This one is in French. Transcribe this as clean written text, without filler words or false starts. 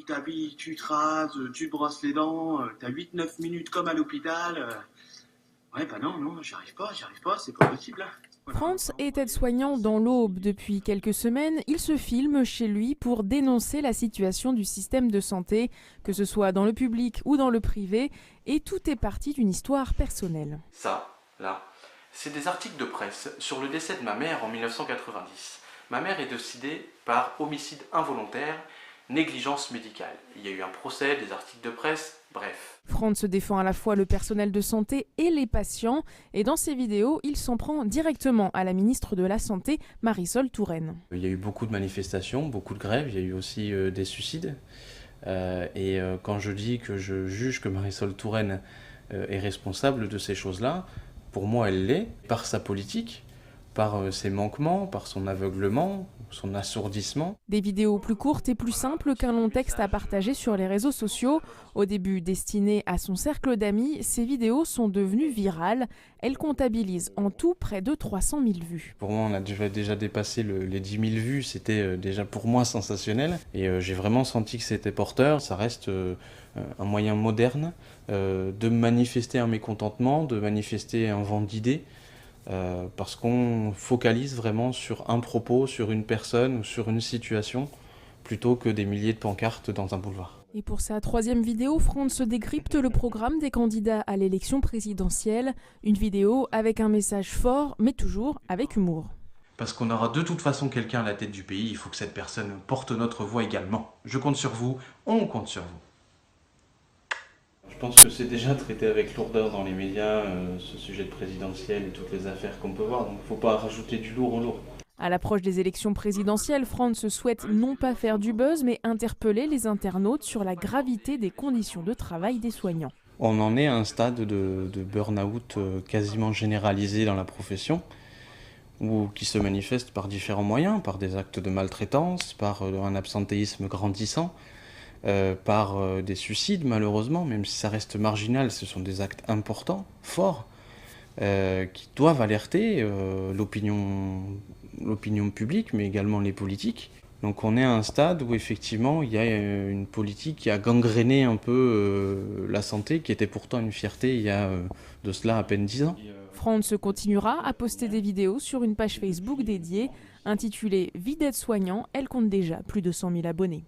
t'habilles, tu te rases, tu brosses les dents, t'as 8-9 minutes comme à l'hôpital. Ouais, bah non, non, j'y arrive pas, c'est pas possible. Hein. Voilà, Franz enfin, est aide-soignant dans l'Aube depuis quelques semaines. Il se filme chez lui pour dénoncer la situation du système de santé, que ce soit dans le public ou dans le privé, et tout est parti d'une histoire personnelle. Ça, là, c'est des articles de presse sur le décès de ma mère en 1990. Ma mère est décédée par homicide involontaire, négligence médicale. Il y a eu un procès, des articles de presse, bref. Franz défend à la fois le personnel de santé et les patients, et dans ses vidéos, il s'en prend directement à la ministre de la Santé, Marisol Touraine. Il y a eu beaucoup de manifestations, beaucoup de grèves, il y a eu aussi des suicides. Quand je dis que je juge que Marisol Touraine est responsable de ces choses-là, pour moi elle l'est, par sa politique, par ses manquements, par son aveuglement, son assourdissement. Des vidéos plus courtes et plus simples qu'un long texte à partager sur les réseaux sociaux. Au début destinées à son cercle d'amis, ces vidéos sont devenues virales. Elles comptabilisent en tout près de 300 000 vues. Pour moi, on a déjà dépassé les 10 000 vues, c'était déjà pour moi sensationnel. Et j'ai vraiment senti que c'était porteur. Ça reste un moyen moderne de manifester un mécontentement, de manifester un vent d'idées. Parce qu'on focalise vraiment sur un propos, sur une personne ou sur une situation, plutôt que des milliers de pancartes dans un boulevard. Et pour sa troisième vidéo, Franz décrypte le programme des candidats à l'élection présidentielle. Une vidéo avec un message fort, mais toujours avec humour. Parce qu'on aura de toute façon quelqu'un à la tête du pays, il faut que cette personne porte notre voix également. Je compte sur vous, on compte sur vous. Je pense que c'est déjà traité avec lourdeur dans les médias, ce sujet de présidentiel et toutes les affaires qu'on peut voir, donc il ne faut pas rajouter du lourd au lourd. À l'approche des élections présidentielles, Franz souhaite non pas faire du buzz, mais interpeller les internautes sur la gravité des conditions de travail des soignants. On en est à un stade de burn-out quasiment généralisé dans la profession, qui se manifeste par différents moyens, par des actes de maltraitance, par un absentéisme grandissant, par des suicides malheureusement, même si ça reste marginal, ce sont des actes importants, forts, qui doivent alerter l'opinion publique, mais également les politiques. Donc on est à un stade où effectivement il y a une politique qui a gangréné un peu la santé, qui était pourtant une fierté il y a de cela à peine 10 ans. Franz continuera à poster des vidéos sur une page Facebook dédiée, intitulée « Vie d'aide-soignant ». Elle compte déjà plus de 100 000 abonnés.